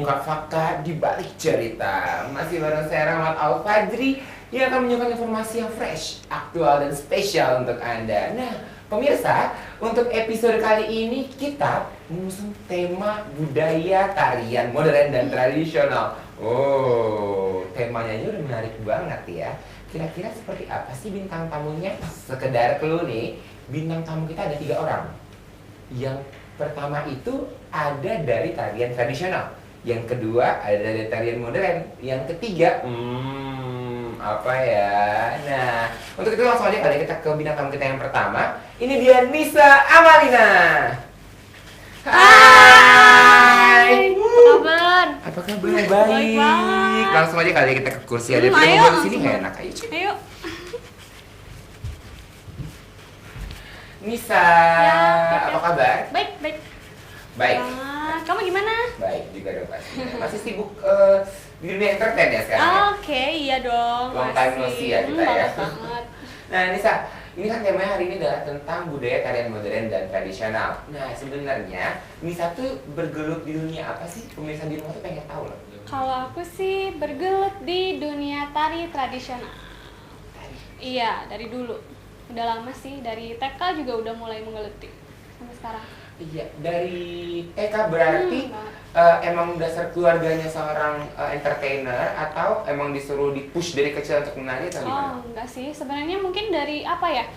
mengungkap fakta di balik cerita. Masih bareng saya Rahmat Al-Fadri yang akan menunjukkan informasi yang fresh, aktual, dan spesial untuk Anda. Nah, pemirsa, untuk episode kali ini kita mengusung tema budaya tarian modern dan tradisional. Oh, temanya aja udah menarik banget ya. Kira-kira seperti apa sih bintang tamunya? Sekedar clue nih, bintang tamu kita ada 3 orang. Yang pertama itu ada dari tarian tradisional, yang kedua ada dari tarian modern, yang ketiga apa ya? Nah, untuk itu langsung aja kali kita ke bintang tamu kita yang pertama. Ini dia Nisa Amalina. Hai. Apa kabar? Apa kabar? Baik. Baik banget. Langsung aja kali kita ke kursi aja. Kita Ayo, ngobrol di sini langsung. nggak enak, ayo. Cik. Ayo. Nisa, Ya, apa kabar? Baik, baik. Baik. Kamu gimana? Baik juga dong pastinya. Masih sibuk di dunia entertain ya sekarang? Ya? Oke, iya dong. Long time no see ya kita ya. Banget. Nah Nisa, ini kan temanya hari ini adalah tentang budaya tarian modern dan tradisional. Nah sebenarnya Nisa tuh bergelut di dunia apa sih? Pemirsa di rumah tuh pengen tahu loh. Kalau aku sih bergelut di dunia tari tradisional. Iya, dari dulu. Udah lama sih, dari TK juga udah mulai menggeluti sampai sekarang. Iya, dari TK berarti emang dasar keluarganya seorang entertainer atau emang disuruh di-push dari kecil untuk menari atau gimana? Oh, enggak sih. Sebenarnya mungkin dari apa ya?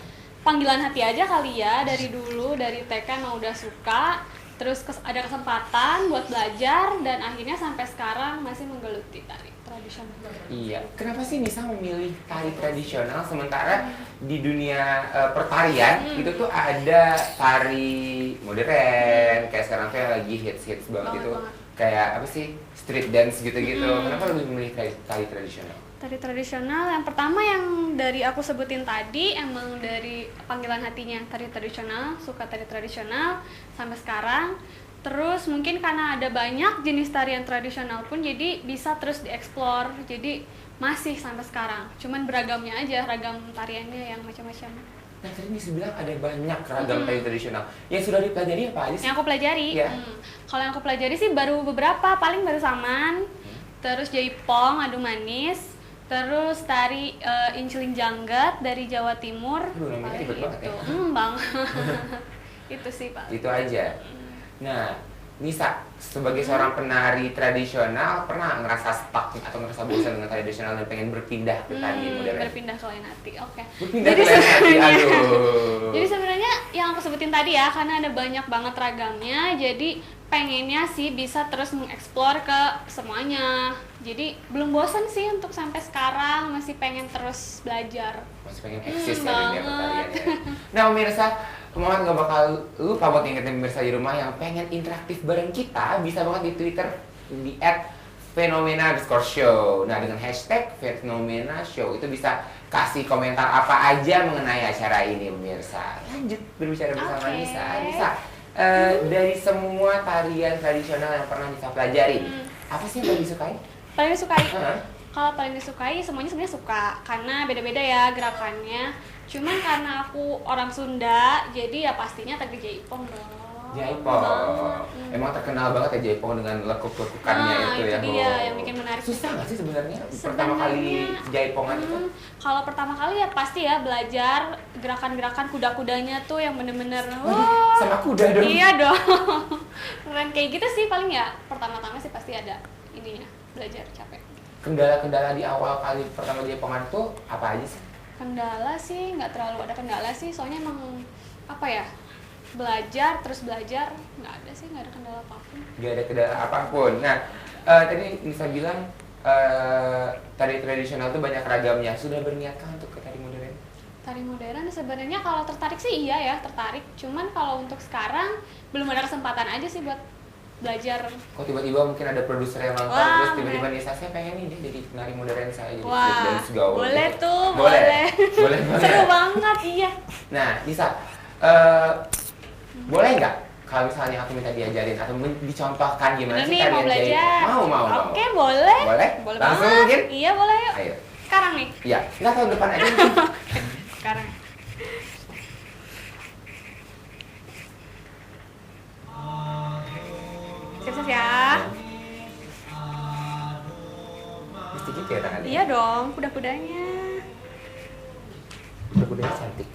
Panggilan hati aja kali ya, dari dulu, dari TK emang udah suka, terus ada kesempatan buat belajar dan akhirnya sampai sekarang masih menggeluti tari tradisional. Iya, kenapa sih Nisa memilih tari tradisional sementara di dunia pertarian itu tuh ada tari modern, kayak sekarang tuh yang lagi hits banget itu kayak apa sih street dance gitu-gitu. Kenapa lebih memilih tari tradisional? Tari tradisional yang pertama yang dari aku sebutin tadi emang dari panggilan hatinya tari tradisional, suka tari tradisional sampai sekarang. Terus mungkin karena ada banyak jenis tarian tradisional pun jadi bisa terus dieksplor, jadi masih sampai sekarang. Cuman beragamnya aja, ragam tariannya yang macam-macam. Nah tadi Nisa bilang ada banyak ragam tari tradisional. Yang sudah dipelajari apa aja sih? Yang aku pelajari, Ya. Kalau yang aku pelajari sih baru beberapa, paling baru saman, terus jaipong, adu manis, terus tari inceling janggat dari Jawa Timur. Aduh, namanya ribet banget ya. Bang. Itu sih Pak. Itu aja. Nah, Nisa sebagai seorang penari tradisional pernah ngerasa stuck atau ngerasa bosan dengan tari tradisional dan pengen berpindah ke tari modern? Berpindah ke lain hati, oke. Berpindah ke lain hati, aduh. Jadi sebenarnya yang aku sebutin tadi ya, karena ada banyak banget ragamnya, jadi pengennya sih bisa terus mengeksplor ke semuanya. Jadi belum bosan sih untuk sampai sekarang, masih pengen terus belajar. Masih pengen eksis ya dunia pertarian ya. Nah pemirsa, Muhammad gak bakal lupa buat ingetin pemirsa di rumah yang pengen interaktif bareng kita, bisa banget di Twitter di @fenomena_show. Nah dengan hashtag #fenomena_show itu bisa kasih komentar apa aja mengenai acara ini pemirsa. Lanjut berbicara bersama Oke. Nisa, dari semua tarian tradisional yang pernah Nisa pelajari, apa sih yang paling disukai? Paling disukai? Hah? Kalau paling disukai semuanya sebenarnya suka, karena beda-beda ya gerakannya. Cuman karena aku orang Sunda, jadi ya pastinya tari jaipong dong. Jaipong. Banget. Emang terkenal banget ya Jaipong dengan lekuk-lekukannya itu ya. Itu dia Oh. yang bikin menarik. Susah nggak sih sebenarnya pertama kali Jaipongan itu? Kalau pertama kali ya pasti ya belajar gerakan-gerakan kuda-kudanya tuh yang bener-bener Sama kuda dong. Iya dong. Keren kayak gitu sih paling ya. Pertama-tama sih pasti ada ininya, belajar capek. Kendala-kendala di awal kali pertama Jaipongan tuh apa aja sih? Kendala sih nggak terlalu ada kendala sih, soalnya emang apa ya, belajar terus belajar, nggak ada kendala apapun. Gak ada kendala apapun. Nah, tadi Nisa bilang tari tradisional tuh banyak ragamnya. Sudah berniatkah untuk ke tari modern? Tari modern sebenarnya kalau tertarik sih iya ya, tertarik. Cuman kalau untuk sekarang belum ada kesempatan aja sih buat belajar. Kok tiba-tiba mungkin ada produser yang nonton Wah, terus tiba-tiba Nisa saya pengen nih dia jadi penari modern saya jadi Wah, street dance gaul. boleh gitu. tuh, Boleh. boleh. Boleh banget. Seru banget, iya. Nah, Nisa, boleh nggak kalau misalnya aku minta diajarin atau dicontohkan gimana Bener sih nih, mau tarian belajar. Jaipong? Mau. Oke, boleh. Boleh? Boleh Langsung banget. mungkin? Iya, boleh yuk. Ayo. Sekarang nih. Iya, nggak tahun depan aja. Sekarang. Siap-siap ya. cantik ya tangannya. Iya dong, kuda-kudanya. Kuda-kudanya cantik.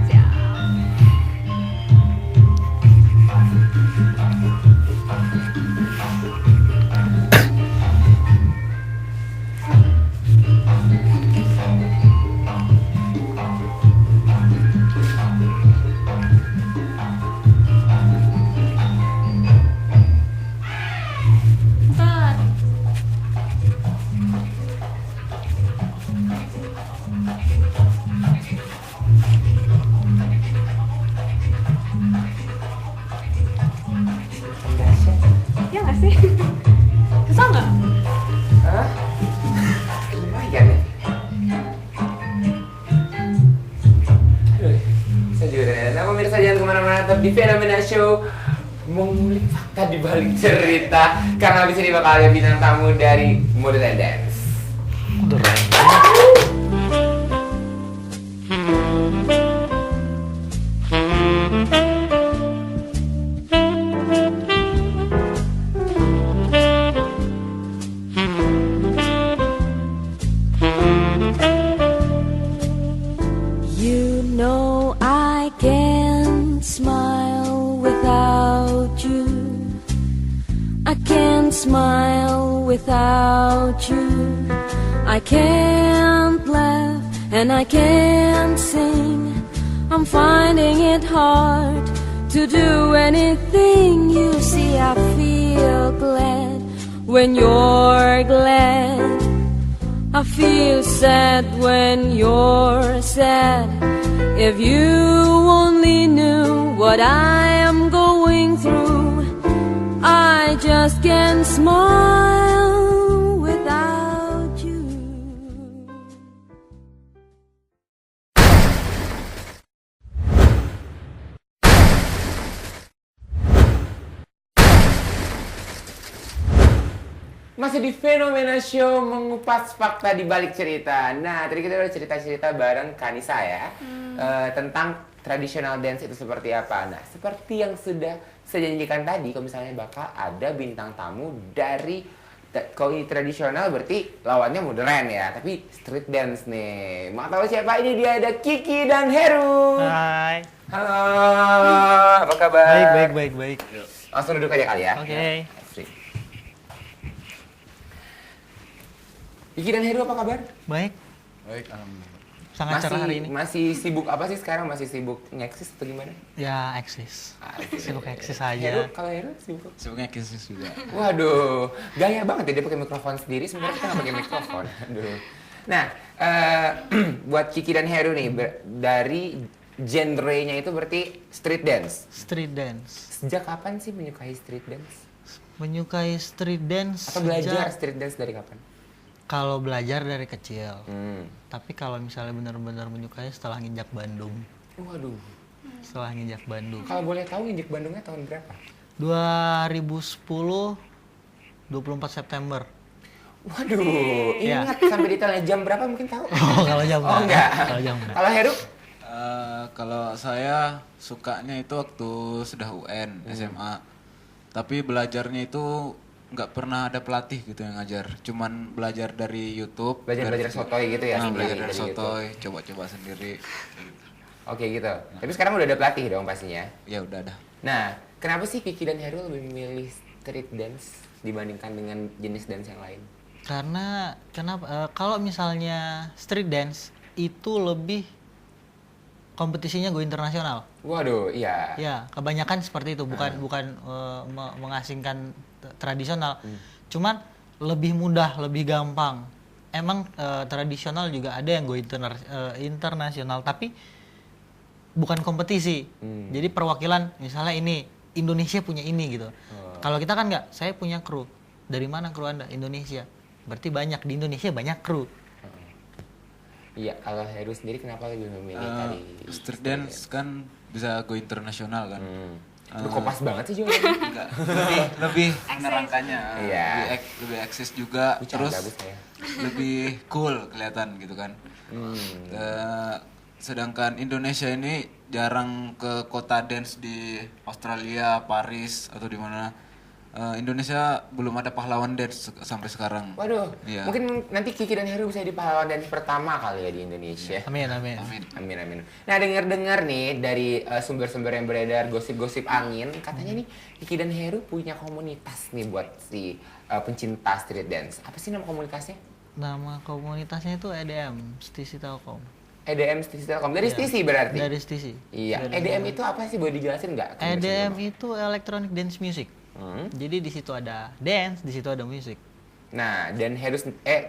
Siap. Bentar. Iya nggak sih? Susah nggak? Hah? Lumayan ya. Aduh, saya juga ternyata. Nah, pemirsa jangan kemana-mana, tetap di Fenomena Show mengulik fakta di balik cerita. Karena habis ini bakal ada bintang tamu dari Model and Dance. You know I can't smile without you. I can't smile without you. I can't laugh and I can't sing. I'm finding it hard to do anything. You see, I feel glad when you're glad. I feel sad when you're sad. If you only knew what I am going through, I just can't smile without you. Masih di Fenomena Show mengupas fakta di balik cerita. Nah, tadi kita udah cerita-cerita bareng Kanisa ya tentang traditional dance itu seperti apa. Nah, seperti yang sudah saya janjikan tadi, kalau misalnya bakal ada bintang tamu dari kalau ini tradisional berarti lawannya modern ya, tapi street dance nih. Mau tahu siapa? Ini dia, ada Kiki dan Heru. Hai. Halo, apa kabar? Baik. Langsung duduk aja kali ya. Oke. Asik. Kiki dan Heru apa kabar? Baik. Alhamdulillah. Sangat cerah hari ini. Masih sibuk apa sih sekarang? Masih sibuk ngeksis atau gimana? Ya, eksis. Asik. Sibuk eksis Heru, aja. kalau Heru sibuk? Sibuknya kisah juga. Waduh, gaya banget ya dia pakai mikrofon sendiri, sebenarnya kita nggak pakai mikrofon. Aduh. Nah, buat Kiki dan Heru nih, dari genre-nya itu berarti street dance. Street dance. Sejak kapan sih menyukai street dance? Menyukai street dance Atau belajar sejak street dance dari kapan? kalau belajar dari kecil. Hmm. Tapi kalau misalnya benar-benar menyukai setelah nginjak Bandung. Waduh. Setelah nginjak Bandung. Kalau boleh tahu injek Bandungnya tahun berapa? 2010 24 September. Waduh, Iya. ingat sampai detailnya jam berapa mungkin tahu? Oh, kalau jam Oh enggak. Kalau jam enggak. Kalau Heru? Kalau saya sukanya itu waktu sudah UN, SMA. Tapi belajarnya itu nggak pernah ada pelatih gitu yang ngajar. Cuman belajar dari YouTube. Belajar sotoy gitu ya? Nah, sendiri belajar dari YouTube? sotoy, coba-coba sendiri. Oke gitu. Tapi sekarang udah ada pelatih dong pastinya. Ya udah dah. Nah, kenapa sih Kiki dan Heru lebih memilih street dance dibandingkan dengan jenis dance yang lain? Karena kenapa kalau misalnya street dance itu lebih kompetisinya go internasional. Waduh, iya. Ya, kebanyakan seperti itu, bukan mengasingkan tradisional. Cuman lebih mudah, lebih gampang. Emang tradisional juga ada yang go internasional, tapi bukan kompetisi. Jadi perwakilan misalnya ini Indonesia punya ini gitu. Kalau kita kan nggak, saya punya kru. Dari mana kru Anda? Indonesia. Berarti banyak di Indonesia banyak kru. Iya, kalau Heru sendiri kenapa lebih memilih tadi Street dance kan bisa go internasional kan. Lu kopas banget sih juga. Enggak, lebih menerangkannya. Iya. Lebih eksis juga. Terus bagus ya. lebih cool kelihatan gitu kan. Sedangkan Indonesia ini jarang ke kota dance di Australia, Paris atau di mana. Indonesia belum ada pahlawan dance sampai sekarang. Waduh, Iya. mungkin nanti Kiki dan Heru bisa jadi pahlawan dance pertama kali ya di Indonesia. Amin, amin. Amin. Amin amin. Nah dengar-dengar nih dari sumber-sumber yang beredar gosip-gosip angin, katanya nih Kiki dan Heru punya komunitas nih buat si pencinta street dance. Apa sih nama komunitasnya? Nama komunitasnya itu EDM, Stisi Telkom. EDM Stisi Telkom. Dari Iya. Stisi berarti? Dari Stisi. Iya. Dari EDM itu apa sih? Boleh dijelasin nggak? EDM itu Electronic Dance Music. Hmm. Jadi di situ ada dance, di situ ada musik. Nah, dan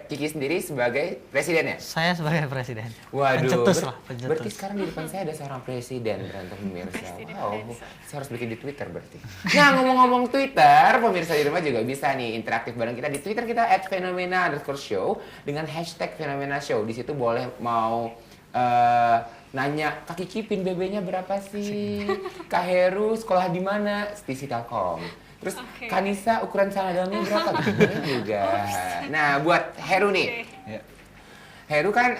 Kiki sendiri sebagai presidennya? Saya sebagai presiden. Waduh, Pencetus lah, pencetus. berarti sekarang di depan saya ada seorang presiden untuk pemirsa. Wow, saya harus bikin di Twitter berarti. Nah, ngomong-ngomong Twitter, pemirsa di rumah juga bisa nih interaktif bareng kita di Twitter kita @fenomena_show dengan hashtag Fenomena Show. Di situ boleh mau nanya Kak Kiki pin BB-nya berapa sih? Kak Heru sekolah di mana? Stisi Telkom. Terus Oke. Kanisa ukuran celana dalamnya berapa? Boleh juga. Nah, buat Heru nih. Ya. Heru kan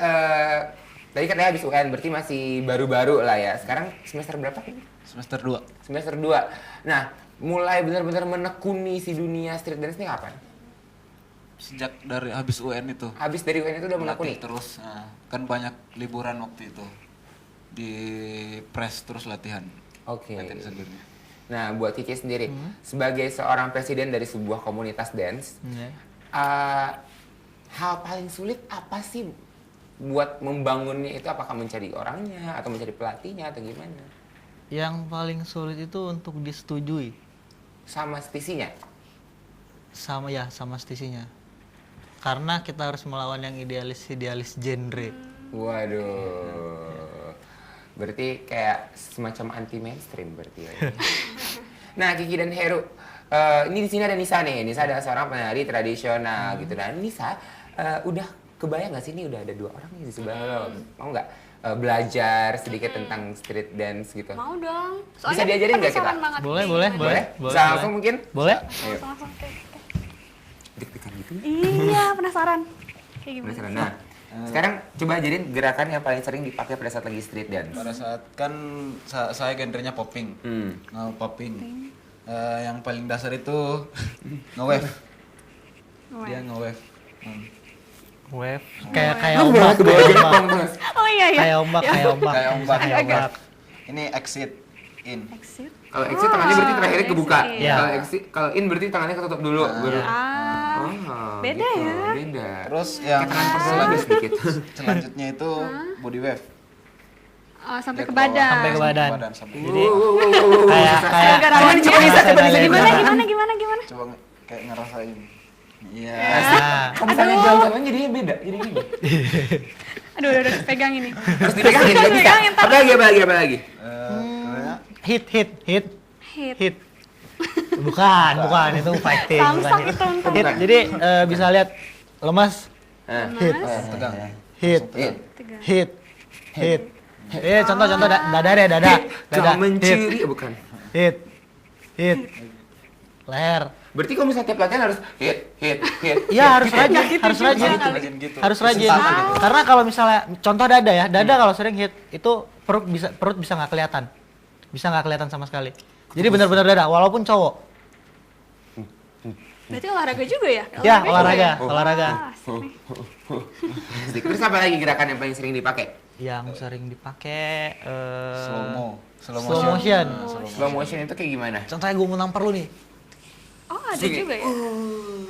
tadi katanya habis UN, berarti masih baru-baru lah ya. Sekarang semester berapa ini? Semester 2. Semester 2. Nah, mulai benar-benar menekuni si dunia street dance ini kapan? Sejak dari habis UN itu. Habis dari UN itu udah menekuni? Melatih terus. Nah, kan banyak liburan waktu itu. Di press terus latihan. Oke. Latihan sendiri. Nah, buat Kiki sendiri, sebagai seorang presiden dari sebuah komunitas dance, Ya. hal paling sulit apa sih buat membangunnya itu? Apakah mencari orangnya, atau mencari pelatihnya, atau gimana? Yang paling sulit itu untuk disetujui Sama stisinya? sama stisinya. Karena kita harus melawan yang idealis genre. Waduh, berarti kayak semacam anti mainstream berarti ya. Nah, Kiki dan Heru, ini di sini ada Nisa nih. Nisa adalah seorang penari tradisional gitu. Dan Nisa udah kebayang nggak sih ini udah ada 2 orang nih di sebelah lo? Mau nggak belajar sedikit tentang street dance gitu? Mau dong. Bisa diajarin nggak kita? penasaran banget Boleh, nih boleh, gimana. Boleh? boleh, Bisa boleh. langsung mungkin? Boleh? Ayo. Langsung, oke. Deg-degan gitu. Iya, penasaran. Kayak gimana? Penasaran. Nah, sekarang coba ajarin gerakan yang paling sering dipakai pada saat lagi street dance. Pada saat kan saya genrenya popping. Popping. Yang paling dasar itu nge-wave. Dia nge-wave. Wave. Kayak ombak, kayak ombak. Oh iya iya. Kayak ombak, Ya. kayak ombak. Kayak ombak. Kayak ombak. Ini exit in. Exit. Kalau exit tangannya berarti terakhirnya kebuka. Iya. Kalau exit, kalau in berarti tangannya ketutup dulu. Baru. Ah. Oh, Beda gitu. ya. Beda. Terus yang Tangan perselalu sedikit. selanjutnya itu body wave. Oh, sampai Dia ke bawah. badan. Sampai ke badan. Sampai Jadi Kayak kayak Coba nih, coba bisa, coba bisa Gimana gimana? gimana? coba kayak ngerasain. Iya. nah, Kalau misalnya jalan-jalan jadinya beda, jadi gini. Aduh, pegang ini. Terus dipegangin, nggak bisa. Pegangin, Apa lagi, apa lagi, apa lagi? hit. Hit. Bukan itu fighting. Samsak bukan itu untung. hit. Jadi bisa lihat lemas, hit, Tegang. hit, Hit. hit, hit. Contoh dada deh, dada. Kau mencuri, bukan. Hit. Leher. Berarti kalau misalnya tiap latihan harus hit. Iya, harus rajin, harus rajin. Rajin gitu. Harus rajin. Karena kalau misalnya contoh dada ya, dada kalau sering hit itu perut bisa nggak kelihatan. Bisa nggak kelihatan sama sekali. Jadi benar-benar dada walaupun cowok. Berarti olahraga juga ya? Ya, juga olahraga, ya? olahraga. Ah, asik nih. Terus apa lagi gerakan yang paling sering dipakai? Yang sering dipakai Slow slow motion. Slow motion itu kayak gimana? Contohnya gue mau nampar lu nih. Oh, ada juga ya?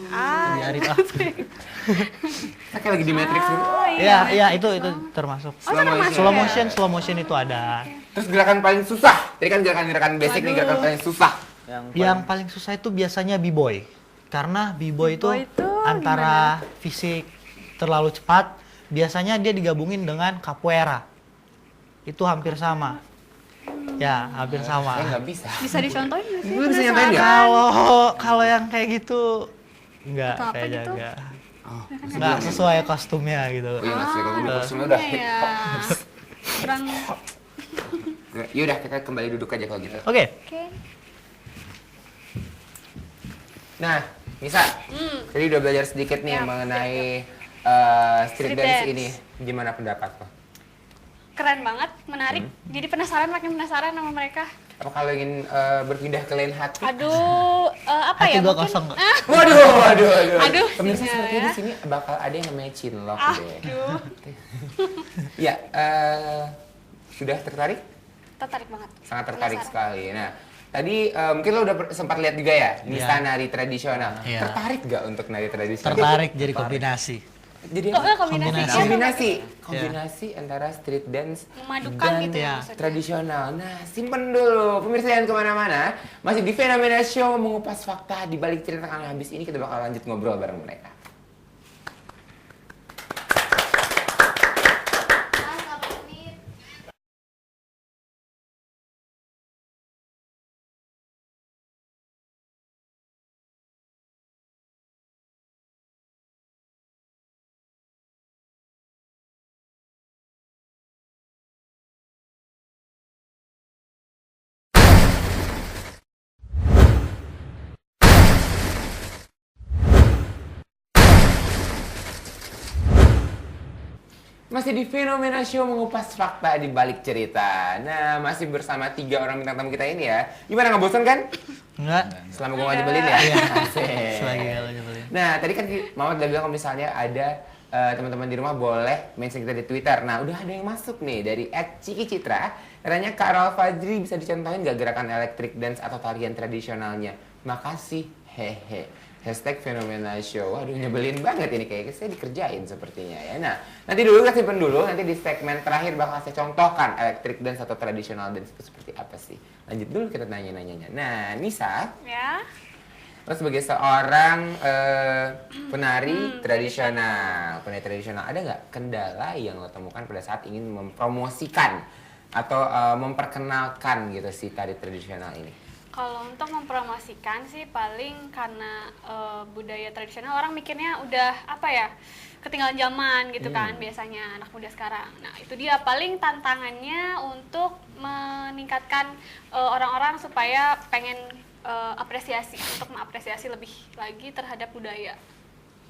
Ah, Di Arif Kita kayak lagi di Matrix gitu. oh Iya, itu termasuk. Slow motion itu ada. Terus gerakan paling susah. Tadi kan gerakan basic nih, gerakan paling susah. Yang paling susah itu biasanya b-boy. Karena b-boy itu B-boy itu antara fisik terlalu cepat, biasanya dia digabungin dengan capoeira. Itu hampir sama. Ya, hampir sama. Saya nggak bisa. Bisa dicontohin nggak sih? Lu bisa nyantain nggak? Kalau yang kayak gitu enggak Atau apa kayaknya gitu? enggak. Oh, Enggak sesuai kostumnya gitu. iya nggak sih, kalau dulu kostumnya udah. Ya. Kurang. Yaudah, kita kembali duduk aja kalau gitu. Oke. Oke. Nah, Nisa, tadi udah belajar sedikit nih Ya, mengenai street Street dance dance. ini. Gimana pendapat lo? Keren banget, menarik. Jadi makin penasaran sama mereka. Apa kalau ingin berpindah ke lain hati? Aduh, apa Hati ya? gua Mungkin kosong nggak? Waduh. Aduh, Pemirsa sinyal sepertinya ya. di sini bakal ada yang namanya cinlok deh. Aduh, Ya, sudah tertarik? tertarik banget. Sangat tertarik Penasaran. sekali. Nah, tadi mungkin lo udah sempat lihat juga ya, Nisa Iya. nari tradisional. Iya. Tertarik gak untuk nari tradisional? Tertarik jadi kombinasi. Jadi Oh, apa? kombinasi. Kombinasi antara street dance Memadukan dan gitu ya. maksudnya. tradisional. Nah, simpen dulu. Pemirsa jangan kemana-mana. Masih di Fenomena Show mengupas fakta di balik cerita Kang habis ini kita bakal lanjut ngobrol bareng mereka. Masih di Fenomena Show mengupas fakta di balik cerita. Nah, masih bersama 3 orang bintang tamu kita ini ya. Gimana, nggak bosan kan? Enggak? Selama gue nggak nyebelin ya? Asik. Selagi kalau nyebelin. Nah, tadi kan Mama udah bilang kalau misalnya ada teman-teman di rumah boleh mention kita di Twitter. Nah, udah ada yang masuk nih dari @cikicitra. Katanya Kak Ral Fajri bisa dicontohin gak gerakan electric dance atau tarian tradisionalnya? Makasih, hehe. Hashtag Fenomena Show. Aduh, nyebelin banget ini, kayaknya saya dikerjain sepertinya ya. Nah, nanti dulu kita simpen dulu. Nanti di segmen terakhir bakal saya contohkan electric dance atau traditional dance itu seperti apa sih. Lanjut dulu kita nanya-nanyanya. Nah, Nisa, Ya. lo sebagai seorang penari tradisional, ada nggak kendala yang lo temukan pada saat ingin mempromosikan atau memperkenalkan gitu si tari tradisional ini? Kalau untuk mempromosikan sih paling karena budaya tradisional orang mikirnya udah apa ya, ketinggalan zaman gitu kan biasanya anak muda sekarang. Nah itu dia paling tantangannya untuk meningkatkan orang-orang supaya pengen untuk mengapresiasi lebih lagi terhadap budaya.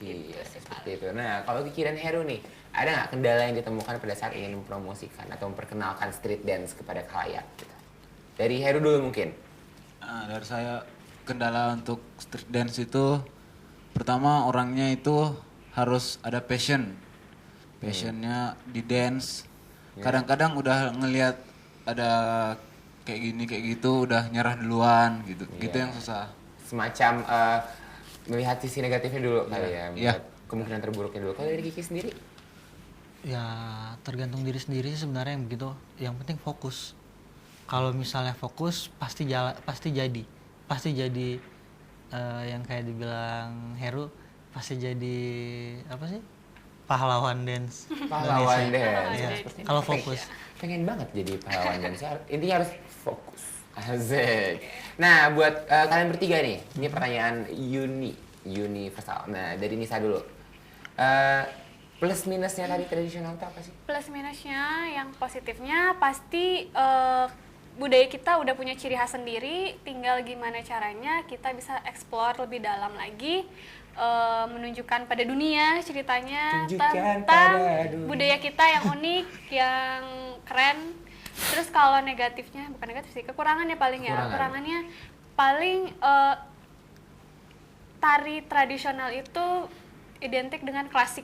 Iya, seperti itu. Nah, kalau pikiran Heru nih, ada nggak kendala yang ditemukan pada saat ingin mempromosikan atau memperkenalkan street dance kepada khalayak? Gitu? Dari Heru dulu mungkin. Nah, dari saya kendala untuk street dance itu pertama orangnya itu harus ada passionnya di dance. Kadang-kadang udah ngelihat ada kayak gini kayak gitu udah nyerah duluan gitu, gitu yang susah. Semacam melihat sisi negatifnya dulu kali ya, Iya. melihat kemungkinan terburuknya dulu. Kalau dari Kiki sendiri? Ya tergantung diri sendiri sih sebenarnya yang begitu. Yang penting fokus. Kalau misalnya fokus pasti jadi yang kayak dibilang Heru pasti jadi apa sih pahlawan dance. Pahlawan Indonesia. dance. Iya, Seperti kalau apa fokus. ya? Pengen banget jadi pahlawan dance. Intinya harus fokus. Asik. Nah, buat kalian bertiga nih, ini pertanyaan universal. Nah, dari Nisa dulu. Plus minusnya tadi tradisional itu apa sih? Plus minusnya yang positifnya pasti budaya kita udah punya ciri khas sendiri, tinggal gimana caranya kita bisa explore lebih dalam lagi, menunjukkan pada dunia ceritanya Tunjukkan tentang pada dunia. budaya kita yang unik, yang keren. Terus kalau negatifnya, bukan negatif sih, kekurangannya paling ya, kekurangannya paling tari tradisional itu identik dengan klasik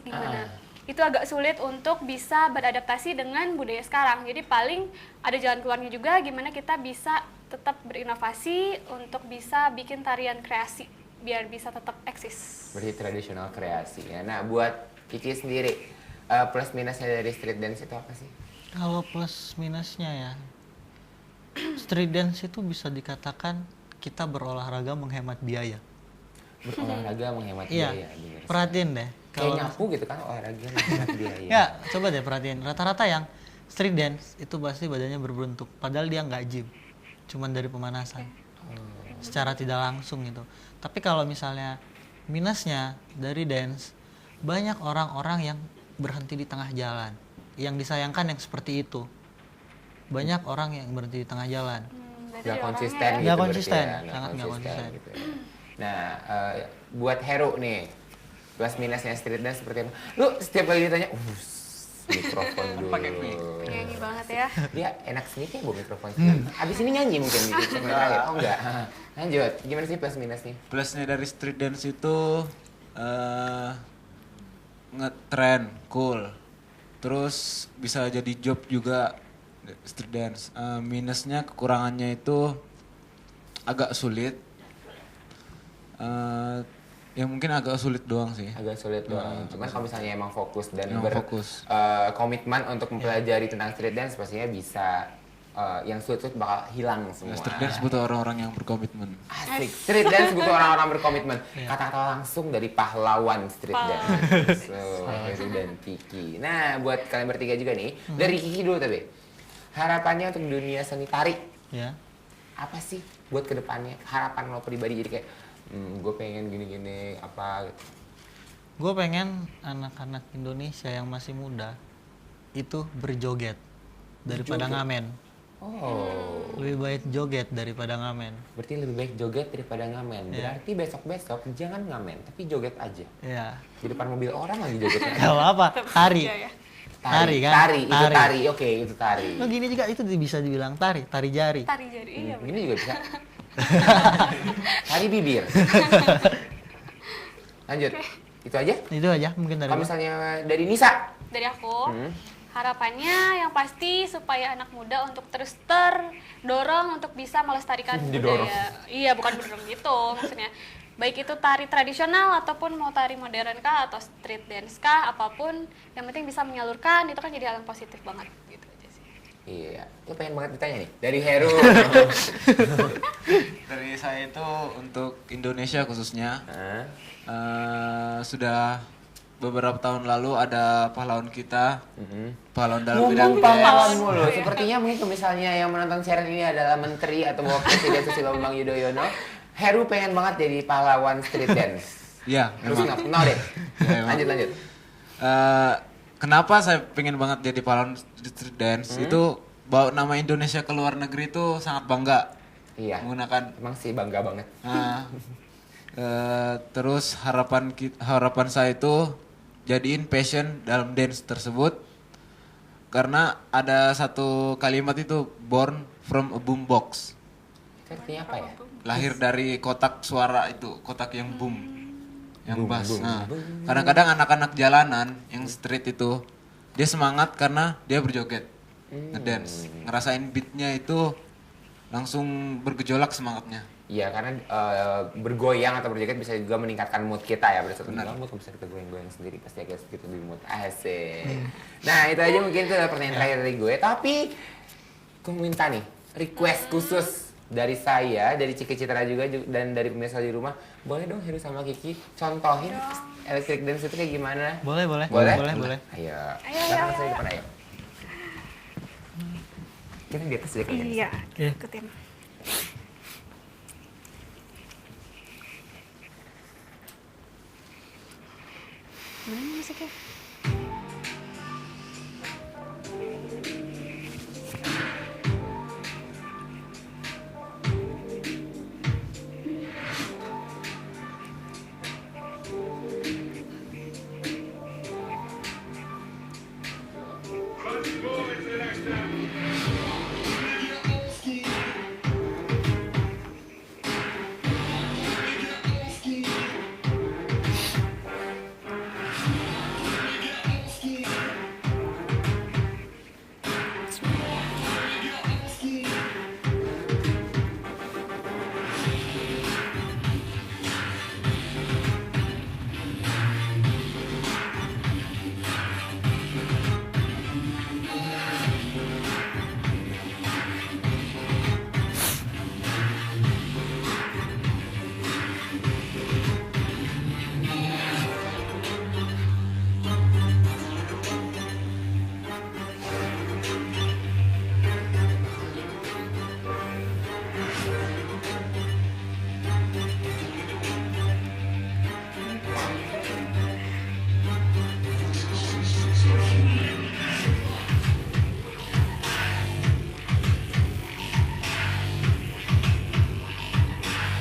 gimana. Itu agak sulit untuk bisa beradaptasi dengan budaya sekarang. Jadi paling ada jalan keluarnya juga gimana kita bisa tetap berinovasi untuk bisa bikin tarian kreasi biar bisa tetap eksis. Berarti tradisional kreasi ya. Nah, buat Kiki sendiri, plus minusnya dari street dance itu apa sih? Kalau plus minusnya ya, street dance itu bisa dikatakan kita berolahraga menghemat biaya. Berolahraga menghemat Iya, biaya. bener. perhatiin deh. Kayak nyapu gitu kan, olahraga menghemat biaya. Ya, coba deh perhatiin. Rata-rata yang street dance itu pasti badannya berbentuk, padahal dia nggak gym, cuman dari pemanasan, secara tidak langsung gitu. Tapi kalau misalnya minusnya dari dance, banyak orang-orang yang berhenti di tengah jalan. Yang disayangkan yang seperti itu. Banyak orang yang berhenti di tengah jalan. Berarti Nggak orangnya konsisten ya. gitu Nggak berarti konsisten, ya, sangat nggak konsisten. gitu ya. Nah, buat Heru nih, plus minusnya street dance seperti apa? Lu setiap kali ditanya, mikrofon dulu. Pakai mic. Penyanyi banget ya. Dia enak sendiri ya bawa mikrofon. Abis ini nyanyi mungkin di segmen terakhir. Oh enggak. Lanjut. Gimana sih plus minusnya? Plusnya dari street dance itu ngetrend, cool. Terus bisa jadi job juga street dance. Minusnya kekurangannya itu agak sulit. Ya mungkin agak sulit doang sih. Agak sulit doang. Cuman kalau misalnya emang fokus dan Emang fokus. komitmen untuk mempelajari tentang street dance pastinya bisa yang sulit-sulit bakal hilang semua. Street dance butuh orang-orang yang berkomitmen. Asik. Street dance butuh orang-orang berkomitmen. Kata-kata langsung dari pahlawan street dance. Heru dan Kiki. Nah, buat kalian bertiga juga nih, dari Kiki dulu tapi. Harapannya untuk dunia seni tari. Ya. Apa sih buat kedepannya? Harapan lo pribadi jadi kayak gue pengen gini-gini apa gitu. Gue pengen anak-anak Indonesia yang masih muda itu berjoget daripada Berjoget? ngamen. Oh. Lebih baik joget daripada ngamen. Berarti lebih baik joget daripada ngamen. Iya. Berarti besok-besok jangan ngamen, tapi joget aja. Ya. Di depan mobil orang lagi joget. Kalau apa? Tari. Iya ya. Tari kan? Tari, itu Tari. tari. Oke, itu tari. Nah, gini juga itu bisa dibilang tari, tari jari. Tari jadi iya. Ini juga bisa. Tari bibir. Lanjut. Itu aja? Itu aja mungkin dari Kalau gua. misalnya dari Nisa. Dari aku, harapannya yang pasti supaya anak muda untuk terus terdorong untuk bisa melestarikan Didorong. budaya. Iya, bukan mendorong gitu maksudnya. Baik itu tari tradisional ataupun mau tari modern kah atau street dance kah, apapun yang penting bisa menyalurkan itu kan jadi hal yang positif banget gitu aja sih. Iya. Lo pengen banget ditanya nih. Dari Heru. Dari saya itu untuk Indonesia khususnya Hah? sudah beberapa tahun lalu ada pahlawan kita, pahlawan dalam Ngomong bidang dance. pahlawan mulu. Sepertinya mungkin kalau misalnya yang menonton siaran ini adalah menteri atau Bapak Presiden Susilo Bambang Yudhoyono, Heru pengen banget jadi pahlawan street dance. Iya, Terus memang. no deh. Ya, emang. Lanjut. Kenapa saya pengen banget jadi pahlawan street dance? Itu bawa nama Indonesia ke luar negeri itu sangat bangga. Iya. Menggunakan Emang sih bangga banget. terus harapan saya itu jadiin passion dalam dance tersebut karena ada satu kalimat itu born from a boombox, Itu artinya apa ya? lahir dari kotak suara itu, kotak yang boom, yang Boom, bass. boom, Nah, boom. kadang-kadang anak-anak jalanan yang street itu dia semangat karena dia berjoget, ngedance, ngerasain beatnya itu langsung bergejolak semangatnya. Iya, karena bergoyang atau berjoget bisa juga meningkatkan mood kita ya. Pada saat mood bisa kita goyang-goyang sendiri, pasti agak sedikit lebih mood. Asik. Nah, itu aja mungkin itu adalah pertanyaan terakhir dari gue. Tapi, gue minta nih, request khusus dari saya, dari Ciki Citra juga, dan dari pemirsa di rumah. Boleh dong Heru sama Kiki contohin electric dance itu kayak gimana? Boleh. Ayo. Ayo, Datang ayo, saya ayo. depan, ayo. Kita di atas aja kayaknya. Iya, Iya. ikutin. Mana musiknya?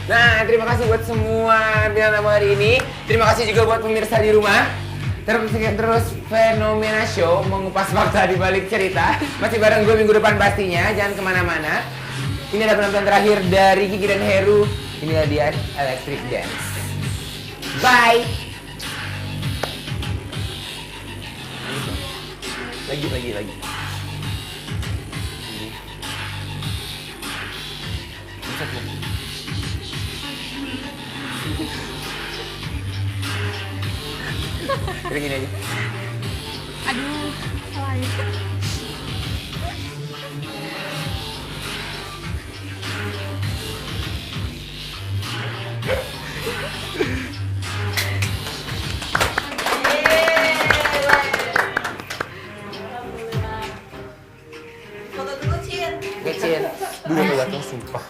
Nah, terima kasih buat semua bintang tamu hari ini. Terima kasih juga buat pemirsa di rumah. Terus Fenomena Show, mengupas fakta di balik cerita. Masih bareng gue minggu depan pastinya, jangan kemana-mana. Ini adalah penampilan terakhir dari Kiki dan Heru. Inilah dia Electric Dance. Bye. Lagi. Udah gini aja. Aduh, salah ya. Kecil. Dulu gatel sumpah.